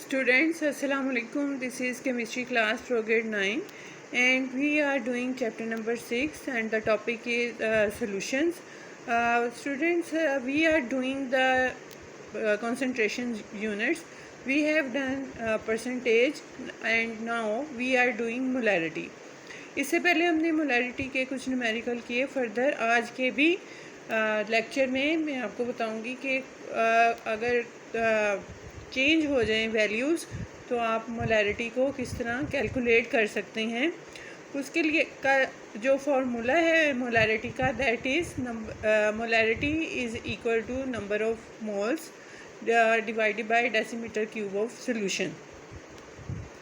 Students, Assalamu alaikum. This is chemistry class for grade 9 and we are doing chapter number 6 and the topic is solutions. Students, we are doing the concentration units. We have done percentage and now we are doing molarity. इससे पहले हमने molarity के कुछ numerical किए. Further आज के भी lecture में मैं आपको बताऊंगी कि अगर चेंज हो जाएं वैल्यूज़ तो आप मोलारिटी को किस तरह कैलकुलेट कर सकते हैं. उसके लिए का जो फार्मूला है मोलारिटी का, that is molarity is equal to number of moles divided by decimetre cube of solution.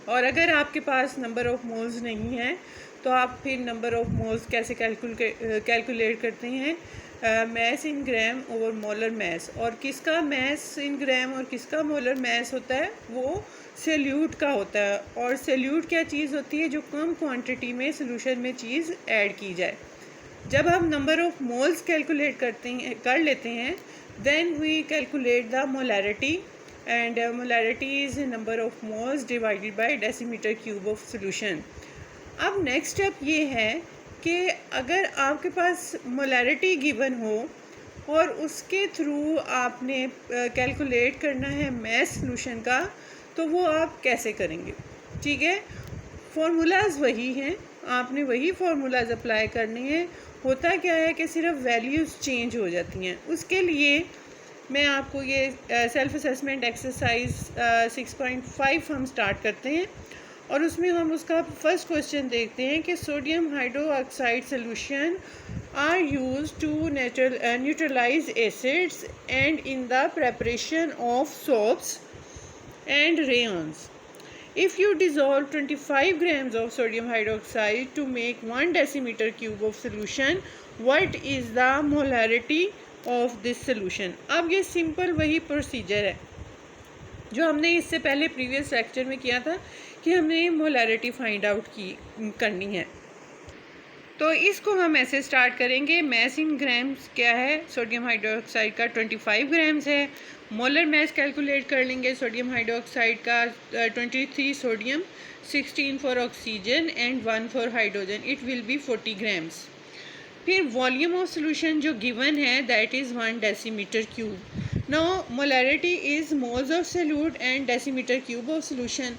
और अगर आपके पास नंबर ऑफ मोल्स नहीं है तो आप फिर नंबर ऑफ मोल्स कैसे कैलकुलेट करते हैं. मैस इन ग्राम ओवर मोलर मैस, और किसका मैस इन ग्राम और किसका मोलर मैस होता है वो सॉल्यूट का होता है. और सॉल्यूट क्या चीज़ होती है? जो कम क्वांटिटी में सोल्यूशन में चीज़ ऐड की जाए. जब हम नंबर ऑफ मोल्स कैलकुलेट कर लेते हैं then we calculate the molarity and molarity is number of moles divided by decimeter cube of solution. अब नेक्स्ट स्टेप ये है कि अगर आपके पास मोलारिटी गिवन हो और उसके थ्रू आपने कैलकुलेट करना है मैस सोल्यूशन का, तो वो आप कैसे करेंगे? ठीक है, फार्मूलाज वही हैं, आपने वही फार्मूलाज अप्लाई करने हैं. होता क्या है कि सिर्फ वैल्यूज़ चेंज हो जाती हैं. उसके लिए मैं आपको ये सेल्फ असेसमेंट एक्सरसाइज 6.5 हम स्टार्ट करते हैं और उसमें हम उसका फर्स्ट क्वेश्चन देखते हैं कि sodium hydroxide solution are used to neutralize acids and in the preparation of soaps and rayons. If you dissolve 25 grams of sodium hydroxide to make 1 decimeter cube of solution, what is the molarity of this solution? अब ये simple वही procedure है जो हमने इससे पहले previous lecture में किया था कि हमने मोलारिटी फाइंड आउट करनी है. तो इसको हम ऐसे स्टार्ट करेंगे. मैस इन ग्राम्स क्या है? सोडियम हाइड्रोक्साइड का 25 ग्राम्स है. मोलर मैस कैलकुलेट कर लेंगे सोडियम हाइड्रोक्साइड का 23 sodium, 16 for oxygen and 1 for hydrogen. It will be 40 grams. फिर वॉल्यूम ऑफ सोल्यूशन जो गिवन है that is 1 decimetre cube. Now molarity is moles of solute and decimetre cube of solution.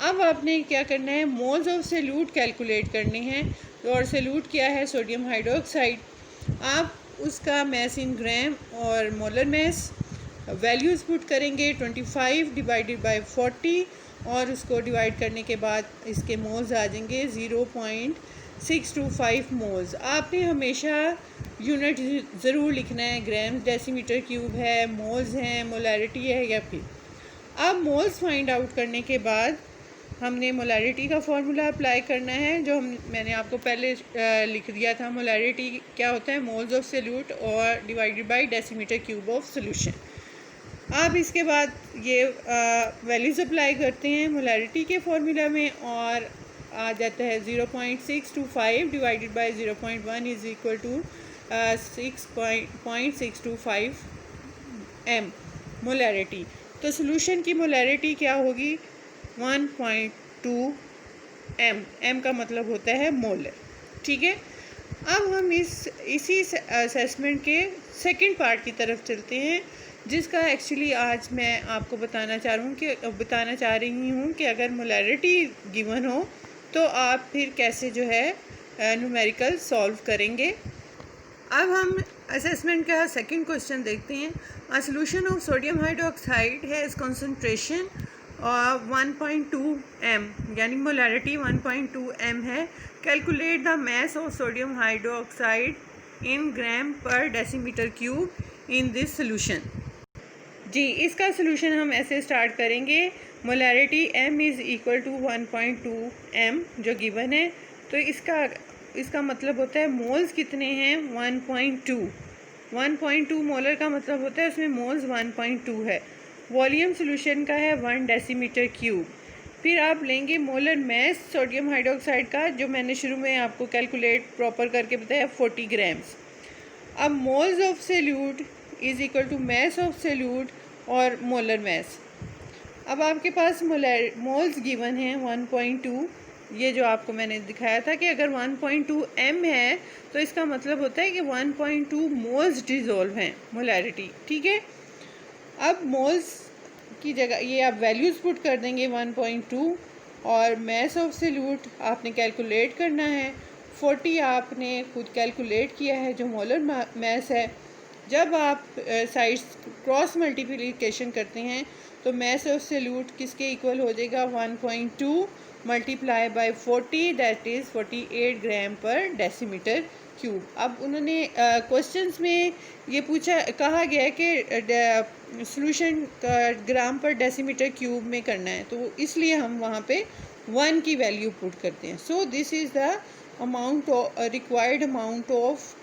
अब आपने क्या करना है? Moles of solute calculate करने हैं. और सोल्यूट क्या है? Sodium hydroxide. आप उसका मैस इन ग्राम और मोलर मैस वैल्यूज़ पुट करेंगे. 25 डिवाइडेड बाय 40 और उसको डिवाइड करने के बाद इसके मोल्स आ जाएंगे 0.625 मोल्स. आपने हमेशा यूनिट ज़रूर लिखना है. ग्राम्स, डेसीमीटर क्यूब है, मोल्स हैं, मोलारिटी है या फिर. अब मोल्स फाइंड आउट करने के बाद हमने मोलारिटी का फार्मूला अप्लाई करना है जो मैंने आपको पहले लिख दिया था. मोलारिटी क्या होता है? मोल्स ऑफ सोल्यूट और divided by decimetre cube of solution. आप इसके बाद ये वैल्यूज़ अप्लाई करते हैं मोलारिटी के फार्मूला में और आ जाता है 0.625 divided by 0.1 is equal to 6.625 m molarity. तो सोल्यूशन की मोलारिटी क्या होगी? 1.2 m. m का मतलब होता है मोलर. ठीक है, अब हम इसी असेसमेंट के सेकंड पार्ट की तरफ चलते हैं जिसका एक्चुअली आज मैं आपको बताना चाह रही हूँ कि अगर मोलारिटी गिवन हो तो आप फिर कैसे जो है न्यूमेरिकल सॉल्व करेंगे. अब हम असेसमेंट का सेकंड क्वेश्चन देखते हैं. A solution of sodium hydroxide has concentration 1.2 m, यानी मोलारिटी 1.2 m है. Calculate the mass of sodium hydroxide in gram per decimetre cube in this solution. जी, इसका सोल्यूशन हम ऐसे स्टार्ट करेंगे. Molarity m is equal to 1.2 m जो given है. तो इसका मतलब होता है मोल्स कितने हैं? 1.2 मोलर का मतलब होता है उसमें मोल्स 1.2 है. वॉल्यूम सोल्यूशन का है 1 डेसीमीटर क्यूब. फिर आप लेंगे मोलर मैस सोडियम हाइड्रोक्साइड का जो मैंने शुरू में आपको कैलकुलेट प्रॉपर करके बताया 40 ग्राम्स. अब moles of solute is equal to mass of solute और मोलर मैस. अब आपके पास मोल्स गिवन है 1.2, ये जो आपको मैंने दिखाया था कि अगर 1.2 m है तो इसका मतलब होता है कि 1.2 मोल्स डिज़ोल्व हैं, मोलैरिटी। ठीक है, अब मोल्स की जगह ये आप वैल्यूज़ पुट कर देंगे 1.2, और मैस ऑफ सॉल्यूट आपने कैलकुलेट करना है। 40 आपने खुद कैलकुलेट किया है जो मोलर मैस है। जब आप साइड्स क्रॉस मल्टीप्लिकेशन करते हैं तो मैस ऑफ सॉल्यूट किसके इक्वल हो जाएगा, 1.2 multiply by 40, that is 48 gram per decimetre cube. अब उन्होंने क्वेश्चंस में ये कहा गया है कि सॉल्यूशन ग्राम पर डेसीमीटर क्यूब में करना है, तो इसलिए हम वहाँ पे 1 की वैल्यू पुट करते हैं। So this is the amount required amount of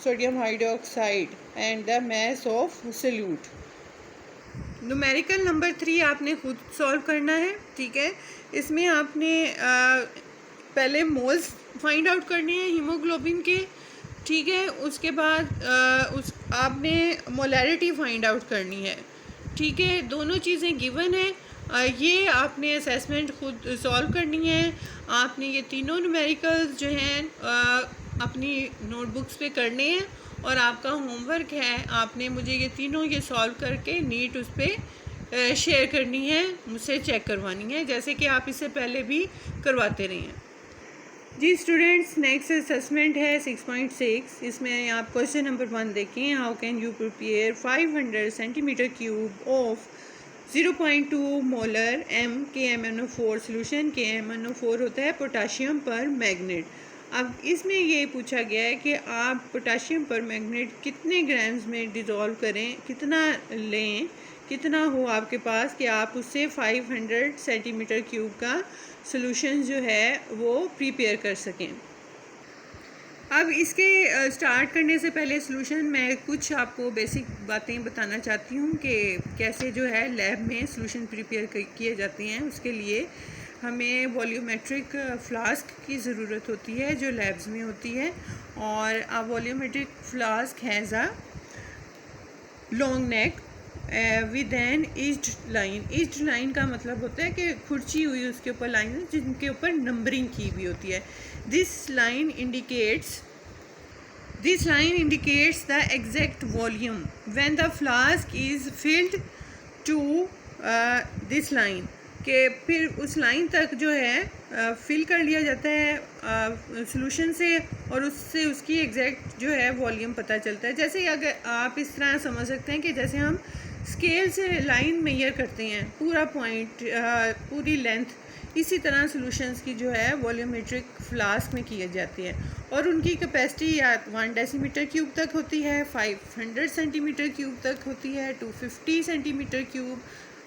sodium hydroxide and the mass of solute. Numerical number 3 आपने खुद सॉल्व करना है। ठीक है, इसमें आपने पहले मोल्स फाइंड आउट करने हैं हीमोग्लोबिन के। ठीक है, उसके बाद आपने मोलैरिटी फाइंड आउट करनी है। ठीक है, दोनों चीज़ें गिवन है। ये आपने असेसमेंट खुद सॉल्व करनी है। आपने ये तीनों न्यूमेरिकल्स जो हैं अपनी नोटबुक्स पे करने हैं, और आपका होमवर्क है आपने मुझे ये तीनों ये सॉल्व करके नीट उस पर शेयर करनी है, मुझसे चेक करवानी है, जैसे कि आप इससे पहले भी करवाते रहे हैं। जी स्टूडेंट्स, नेक्स्ट असेसमेंट है 6.6। इसमें आप क्वेश्चन नंबर 1 देखें। How can you prepare 500 centimetre cube of 0.2 molar KMnO4 solution. KMnO4 होता है पोटाशियम पर मैग्नेट। अब इसमें ये पूछा गया है कि आप पोटाशियम पर मैग्नेट कितने ग्राम्स में डिज़ोल्व करें, कितना लें, कितना हो आपके पास कि आप उससे 500 सेंटीमीटर क्यूब का सॉल्यूशन जो है वो प्रिपेयर कर सकें। अब इसके स्टार्ट करने से पहले सॉल्यूशन मैं कुछ आपको बेसिक बातें बताना चाहती हूँ कि कैसे जो है लैब में सॉल्यूशन प्रिपेयर किए जाते हैं। उसके लिए हमें वॉल्यूमेट्रिक फ्लास्क की ज़रूरत होती है जो लैब्स में होती है, और a volumetric flask has a long neck with an etched line. Etched line का मतलब होता है कि खुर्ची हुई उसके ऊपर लाइन जिनके ऊपर नंबरिंग की भी होती है। This line indicates the exact volume when the flask is filled to this line, कि फिर उस लाइन तक जो है फिल कर लिया जाता है सॉल्यूशन से, और उससे उसकी एग्जैक्ट जो है वॉल्यूम पता चलता है। जैसे अगर आप इस तरह समझ सकते हैं कि जैसे हम स्केल से लाइन मेजर करते हैं, पूरा पॉइंट, पूरी लेंथ, इसी तरह सॉल्यूशंस की जो है वॉल्यूमेट्रिक फ्लास्क में की जाती है, और उनकी कैपेसिटी या 1 डेसीमीटर क्यूब तक होती है, 500 सेंटीमीटर क्यूब तक होती है, 250 centimetre cube,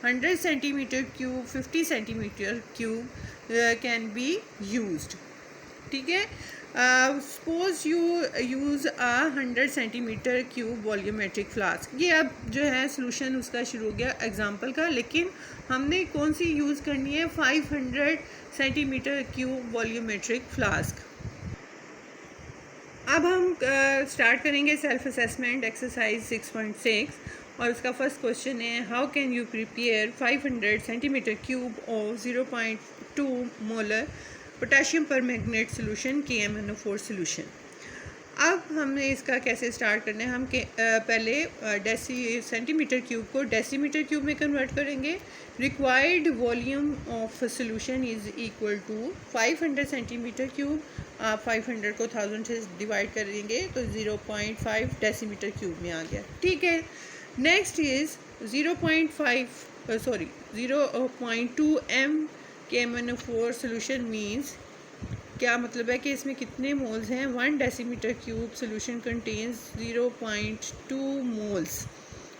100 centimetre cube, 50 centimetre cube can be used. ठीक है, suppose you use 100 centimetre cube volumetric flask. ये अब जो है सॉल्यूशन उसका शुरू हो गया एग्जांपल का, लेकिन हमने कौन सी यूज़ करनी है, 500 सेंटीमीटर क्यूब वॉल्यूमेट्रिक फ्लास्क। अब हम स्टार्ट करेंगे सेल्फ असेसमेंट एक्सरसाइज 6.6, और उसका फर्स्ट क्वेश्चन है how can you prepare 500 centimetre cube of 0.2 molar potassium permanganate solution KMnO4 solution. अब हमने इसका कैसे स्टार्ट करना है, हम पहले सेंटीमीटर क्यूब को डेसीमीटर क्यूब में कन्वर्ट करेंगे। Required volume of solution is equal to 500 centimetre cube. आप 500 को 1000 से डिवाइड करेंगे तो 0.5 डेसीमीटर क्यूब में आ गया। ठीक है, next is 0.2 m KMnO4 solution means, क्या मतलब है कि इसमें कितने मोल्स हैं, 1 decimetre cube solution contains 0.2 moles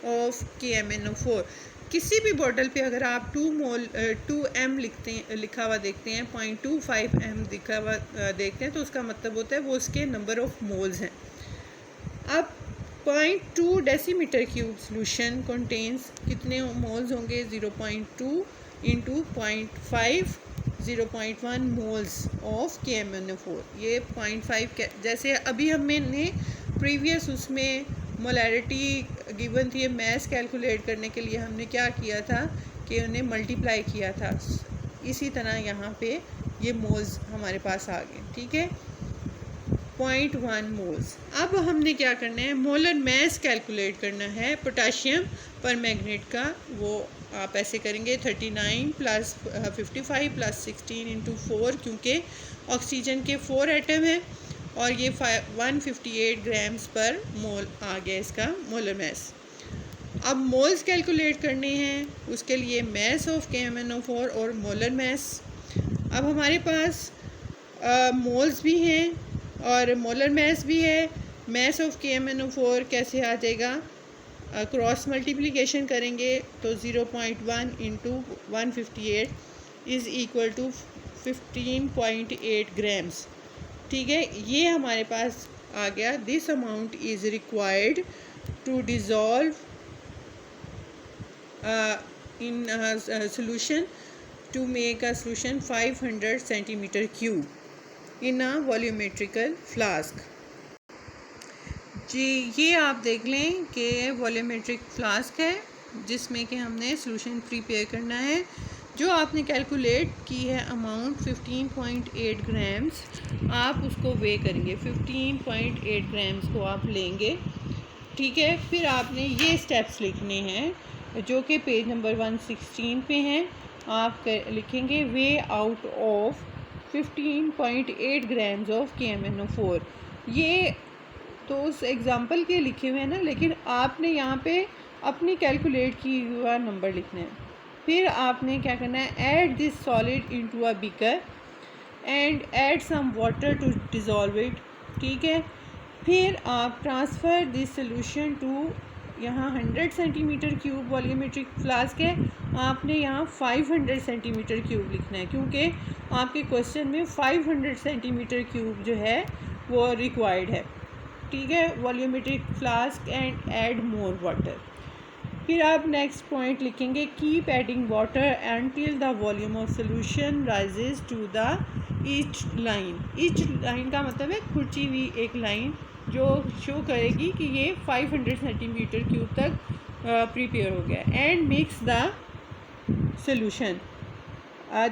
of KMnO4। किसी भी बॉटल पे अगर आप 2 m लिखा हुआ देखते हैं, 0.25 m लिखा हुआ देखते हैं, तो उसका मतलब होता है वो उसके नंबर ऑफ मोल्स हैं। अब 0.2 डेसीमीटर क्यूब सोल्यूशन कंटेन्स कितने मोल्स होंगे, 0.2 इंटू 0.5, 0.1 मोल्स ऑफ KMnO4। ये 0.5 जैसे अभी हमने प्रीवियस उसमें मोलैरिटी गिवन थी, मैस कैलकुलेट करने के लिए हमने क्या किया था कि उन्हें मल्टीप्लाई किया था, इसी तरह यहाँ पे ये मोल्स हमारे पास आ गए, ठीक है, 0.1 मोल्स। अब हमने क्या करना है, मोलर मैस कैलकुलेट करना है पोटाशियम पर मैग्नेट का। वो आप ऐसे करेंगे 39 + 55 + 16 × 4, क्योंकि ऑक्सीजन के 4 एटम हैं और ये 158 ग्राम्स पर मोल आ गया इसका मोलर मैस। अब मोल्स कैलकुलेट करने हैं, उसके लिए मैस ऑफ KMnO4 और मोलर मैस। अब हमारे पास मोल्स भी हैं और मोलर मैस भी है। मैस ऑफ KMnO4 कैसे आ जाएगा, क्रॉस मल्टीप्लिकेशन करेंगे तो 0.1 × 158 = 15.8 ग्राम्स, ठीक है, ये हमारे पास आ गया। This amount is required to dissolve in a solution to make a solution 500 cm³ in a volumetrical flask। जी ये आप देख लें कि वॉल्यूमेट्रिक फ्लास्क है जिसमें कि हमने सॉल्यूशन प्रिपेयर करना है। जो आपने कैलकुलेट की है अमाउंट 15.8 ग्राम्स, आप उसको वे करेंगे, 15.8 ग्राम्स को आप लेंगे, ठीक है। फिर आपने ये स्टेप्स लिखने हैं जो कि पेज नंबर 116 पे हैं। आप लिखेंगे way out of 15.8 grams of KMnO4। ये तो उस एग्ज़ाम्पल के लिखे हुए हैं ना, लेकिन आपने यहाँ पे अपनी कैलकुलेट की हुआ नंबर लिखना है। फिर आपने क्या करना है, add this solid into a beaker and add some water to dissolve it, ठीक है। फिर आप ट्रांसफ़र दिस सोल्यूशन टू, यहाँ 100 cm³ वॉल्यूमेट्रिक फ्लास्क है, आपने यहाँ 500 cm³ लिखना है, क्योंकि आपके क्वेश्चन में 500 cm³ जो है वो रिक्वायर्ड है, ठीक है। Volumetric flask and add more water. फिर आप नेक्स्ट पॉइंट लिखेंगे, keep adding water until the volume of solution rises to the etch line. Etch line का मतलब है खुर्ची हुई एक लाइन जो शो करेगी कि ये 500 cm³ तक प्रिपेयर हो गया। And mix the solution,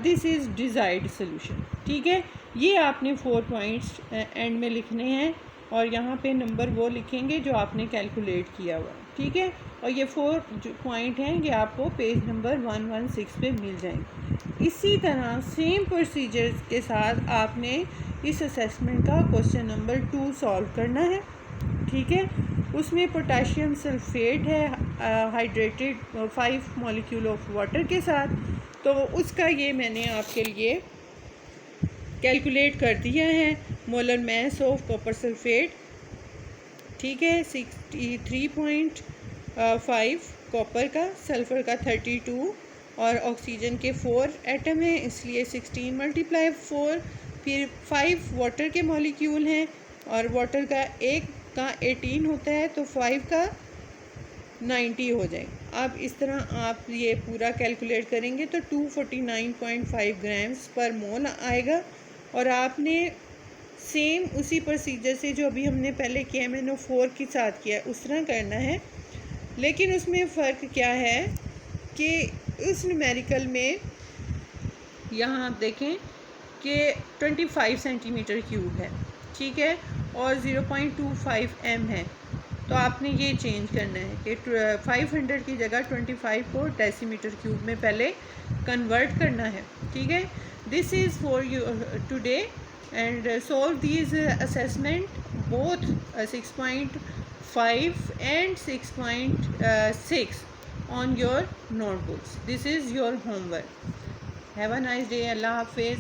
this is desired solution, ठीक है। ये आपने 4 पॉइंट्स एंड में लिखने हैं और यहाँ पे नंबर वो लिखेंगे जो आपने कैलकुलेट किया हुआ, ठीक है। और ये 4 पॉइंट हैं कि आपको पेज नंबर 116 पे मिल जाएंगे। इसी तरह सेम प्रोसीजर्स के साथ आपने इस असेसमेंट का क्वेश्चन नंबर 2 सॉल्व करना है, ठीक है। उसमें पोटाशियम सल्फेट है हाइड्रेटेड 5 मॉलिक्यूल ऑफ वाटर के साथ, तो उसका ये मैंने आपके लिए कैलकुलेट कर दिया है। Molar mass of copper sulphate, ठीक है, 63.5 कॉपर का, सल्फ़र का 32 और ऑक्सीजन के 4 एटम हैं, इसलिए 16 × 4। फिर 5 वाटर के मॉलिक्यूल हैं और वाटर का 1 का 18 होता है, तो 5 का 90 हो जाएगा। अब इस तरह आप ये पूरा कैलकुलेट करेंगे तो 249.5 ग्राम्स पर मोल आएगा। और आपने सेम उसी प्रोसीजर से जो अभी हमने पहले KMnO4 के साथ किया उस तरह करना है, लेकिन उसमें फ़र्क क्या है कि उस न्यूमेरिकल में यहाँ आप देखें कि 25 cm³ है, ठीक है, और 0.25 m है, तो आपने ये चेंज करना है कि 500 की जगह 25 को डेसीमीटर³ में पहले कन्वर्ट करना है, ठीक है। This is for you today and solve these assessment both 6.5 and 6.6 on your notebooks. This is your homework. Have a nice day. Allah Hafiz.